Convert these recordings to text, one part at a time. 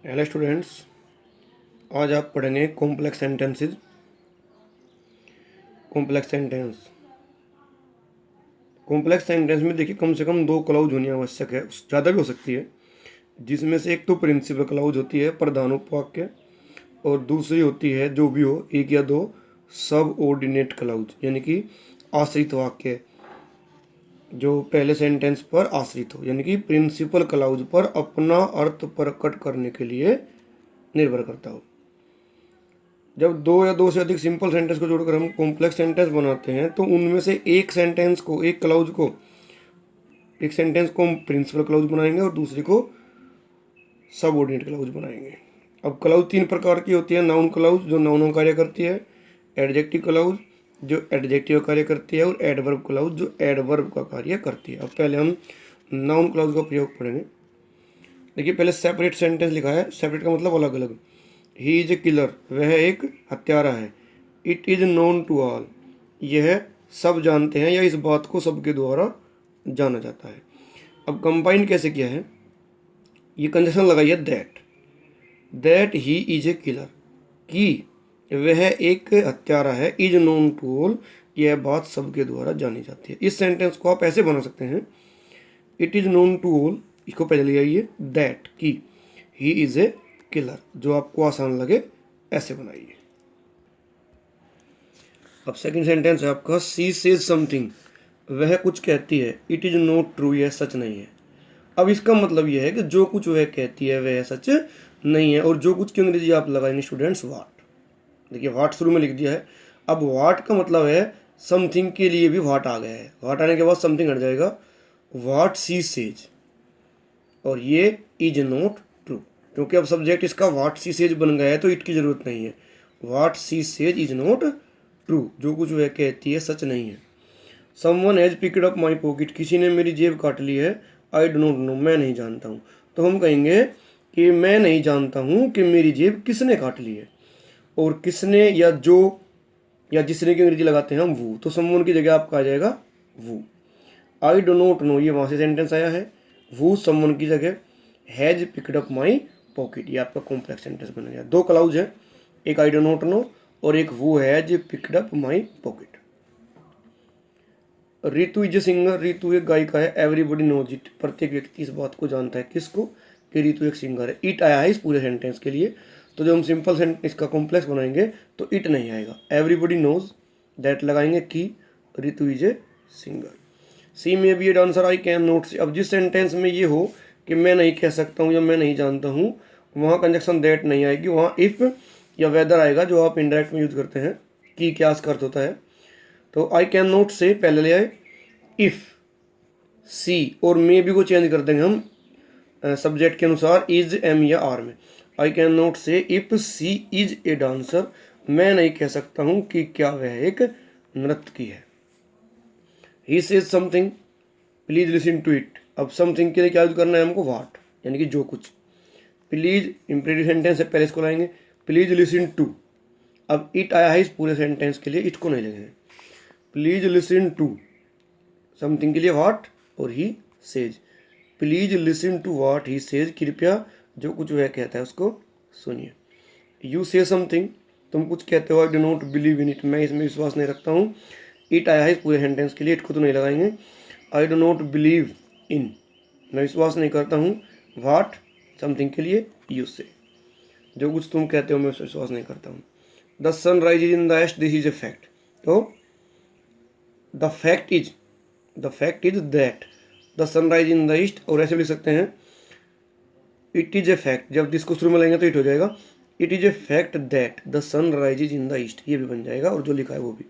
Hello students, आज आप पढ़ेंगे कॉम्प्लेक्स सेंटेंसेस। कॉम्प्लेक्स सेंटेंस में देखिए कम से कम दो क्लाउज होनी आवश्यक है, ज़्यादा भी हो सकती है। जिसमें से एक तो प्रिंसिपल क्लाउज होती है, प्रधान उपवाक्य, और दूसरी होती है जो भी हो एक या दो सब ऑर्डिनेट क्लाउज, यानी कि आश्रित वाक्य जो पहले सेंटेंस पर आश्रित हो, यानी कि प्रिंसिपल क्लाउज पर अपना अर्थ प्रकट करने के लिए निर्भर करता हो। जब दो या दो से अधिक सिंपल सेंटेंस को जोड़कर हम कॉम्प्लेक्स सेंटेंस बनाते हैं तो उनमें से एक सेंटेंस को एक सेंटेंस को हम प्रिंसिपल क्लाउज बनाएंगे और दूसरे को सबऑर्डिनेट क्लाउज बनाएंगे। अब क्लाउज तीन प्रकार की होती है। नाउन क्लाउज जो नाउन का कार्य करती है, एडजेक्टिव क्लाउज जो एडजेक्टिव का कार्य करती है, और एडवर्ब क्लाउज जो एडवर्ब का कार्य करती है। अब पहले हम नाउन क्लाउज का प्रयोग पढ़ेंगे। देखिए पहले सेपरेट सेंटेंस लिखा है। सेपरेट का मतलब अलग अलग। ही इज ए किलर, वह एक हत्यारा है। It is known to all, यह सब जानते हैं या इस बात को सबके द्वारा जाना जाता है। अब कंबाइन कैसे किया है, ये कंडीशन लगाई है that he is a killer, कि वह एक हत्यारा है। इज नोन टू ऑल, यह बात सबके द्वारा जानी जाती है। इस सेंटेंस को आप ऐसे बना सकते हैं, it is known to all, इसको पहले ले आइए, दैट की ही इज ए किलर, जो आपको आसान लगे ऐसे बनाइए। अब सेकंड सेंटेंस है आपका, सी सेज समथिंग, वह कुछ कहती है। इट इज नॉट ट्रू, यह सच नहीं है। अब इसका मतलब यह है कि जो कुछ वह कहती है वह सच नहीं है। और जो कुछ की अंग्रेजी आप लगाएंगे स्टूडेंट्स, वाट। देखिए वाट शुरू में लिख दिया है। अब वाट का मतलब है समथिंग के लिए भी वाट आ गया है। वाट आने के बाद समथिंग हट जाएगा। वाट सी सेज, और ये इज नॉट ट्रू, क्योंकि अब सब्जेक्ट इसका वाट सी सेज बन गया है तो इट की जरूरत नहीं है। What she says is not true, जो कुछ वह कहती है सच नहीं है। Someone has picked up my pocket, किसी ने मेरी जेब काट ली है। आई डो नॉट नो, मैं नहीं जानता हूँ। तो हम कहेंगे कि मैं नहीं जानता हूँ कि मेरी जेब किसने काट ली है। और किसने या जो या जिसने की अंग्रेजी लगाते हैं हम वो, तो समवन की जगह आपका आ जाएगा वो। आई डो नॉट नो, ये वहाँ से सेंटेंस आया है। वो समवन की जगह has picked up my pocket, ये आपका कॉम्प्लेक्स सेंटेंस बन गया। दो क्लाउज है, एक आई डो नॉट नो और एक वो has picked up my pocket. Ritu is a singer, Ritu एक गायिका है। एवरीबडी नोज इट, प्रत्येक व्यक्ति इस बात को जानता है। किसको, कि रितु एक सिंगर है। इट आया है इस पूरे सेंटेंस के लिए, तो जब हम सिंपल सेंटेंस इसका कॉम्प्लेक्स बनाएंगे तो इट नहीं आएगा। एवरीबडी नोज दैट लगाएंगे कि Ritu is a singer. She may be a dancer, I can not see. अब जिस सेंटेंस में ये हो कि मैं नहीं कह सकता हूँ या मैं नहीं जानता हूँ, वहाँ कंजक्शन दैट नहीं आएगी, वहाँ इफ़ या वेदर आएगा, जो आप इनडायरेक्ट में यूज करते हैं। कि क्या अर्थ होता है, तो आई कैन नॉट से पहले ले आए इफ़, सी और मे बी को चेंज कर देंगे हम सब्जेक्ट के अनुसार, इज एम या आर में। I can not say if she is a dancer, मैं नहीं कह सकता हूँ कि क्या वह एक नर्तकी है। He says something, please listen to it. अब समथिंग के लिए क्या यूज करना है हमको, वाट, यानी कि जो कुछ। प्लीज इंपरेटिव सेंटेंस है, पहले इसको लाएंगे, प्लीज लिसन टू। अब इट आया है इस पूरे सेंटेंस के लिए, इट को नहीं लगेंगे। प्लीज लिसन टू समथिंग के लिए वाट और he says. Please listen to what he says, कृपया जो कुछ वह कहता है उसको सुनिए। यू से समथिंग, तुम कुछ कहते हो। I do not believe in it, मैं इसमें विश्वास नहीं रखता हूँ। इट आया है इस पूरे सेंटेंस के लिए, इट को तो नहीं लगाएंगे। I do not believe in, मैं विश्वास नहीं करता हूँ। वाट समथिंग के लिए यू से, जो कुछ तुम कहते हो मैं उस विश्वास नहीं करता हूँ। The sun rise is in the east, this is a fact. तो the fact is that the sunrise in the east, और ऐसे लिख सकते हैं इट इज ए फैक्ट, जब जिसको शुरू में लेंगे तो इट हो जाएगा। It is a fact that the sun rise in the east, ये भी बन जाएगा, और जो लिखा है वो भी।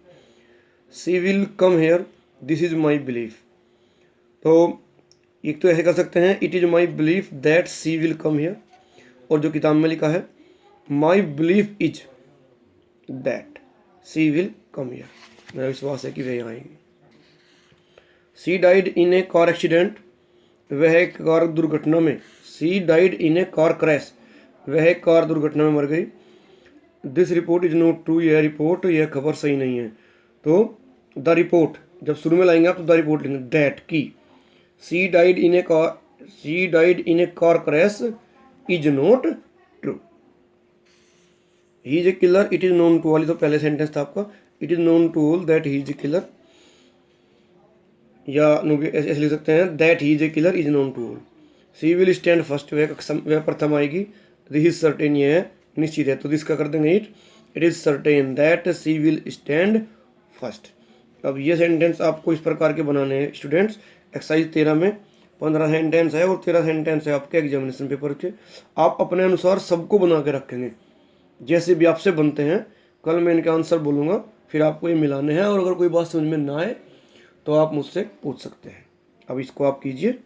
She will come here, this is my belief. तो एक तो ऐसे कर सकते हैं, it is my belief that she will come here, और जो किताब में लिखा है my belief is that she will come here, मेरा विश्वास है कि वह यहाँ आएंगे। She died in a car accident, वह एक कार दुर्घटना में। She died in a car crash, वह एक कार दुर्घटना में मर गई। This report is not true, यह खबर सही नहीं है। तो द रिपोर्ट जब शुरू में लाएंगे आप तो द रिपोर्ट लेंगे। दैट की she died in a car crash is not he is a killer, it is known to all, तो पहले सेंटेंस था आपका, it is known to all that he is a killer, या ऐसे लिख सकते हैं that he is a killer is known to all. She will stand first, वह प्रथम आएगी। दिस इज सर्टेन, ये है निश्चित है, तो दिसका कर देंगे it is certain that she will stand first. अब ये सेंटेंस आपको इस प्रकार के बनाने हैं स्टूडेंट्स। एक्सरसाइज 13 में 15 सेंटेंस है और 13 सेंटेंस है आपके एग्जामिनेशन पेपर के। आप अपने अनुसार सबको बना के रखेंगे, जैसे भी आपसे बनते हैं। कल मैं इनके आंसर बोलूँगा, फिर आपको ये मिलाने हैं, और अगर कोई बात समझ में ना आए तो आप मुझसे पूछ सकते हैं। अब इसको आप कीजिए।